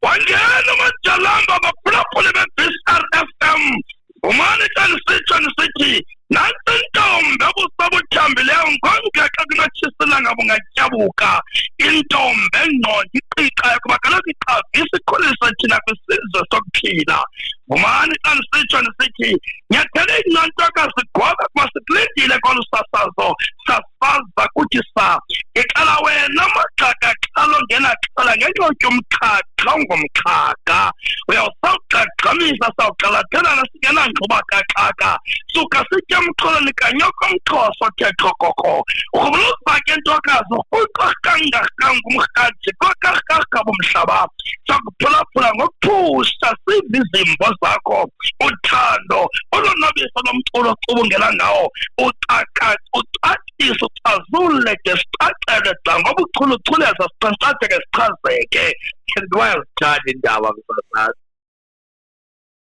wangena amajalamba abaphulaphuli be-BSR-FM umane sithi nansi intombi obusabuthambileyo ngongeka kungatshiselanga bungatyabuka intombi engqondo iqiqayo kuba kaloku iqavisa ikhulisa thina kwisizwe sokuphila umane sithi nyathele inantokazi goba kuba sikulindile kolu sasazo sasaza kuthi sa iqala wena maxaka xalo ngenaxhala ngenyotywa umxhaka ungumxhaka uyawusawugqagqamisa sawuqalathelana singenangquba kaxaka suka sitya umxholoni kanyoko umxhosa othe xokoko urhubula uzibake intokazi urhuqarhanganga umrhaji kokarharha bomhlaba sakuphulaphula ngokuphusha siva izimbo zakho uthando olonwabiso lomculo ocubungela ngawo ucacise uxazule ke sicacele dla ngoba uchuluchuleza sicacatheke sichazeke ndiwayazithanda iindaba msasazi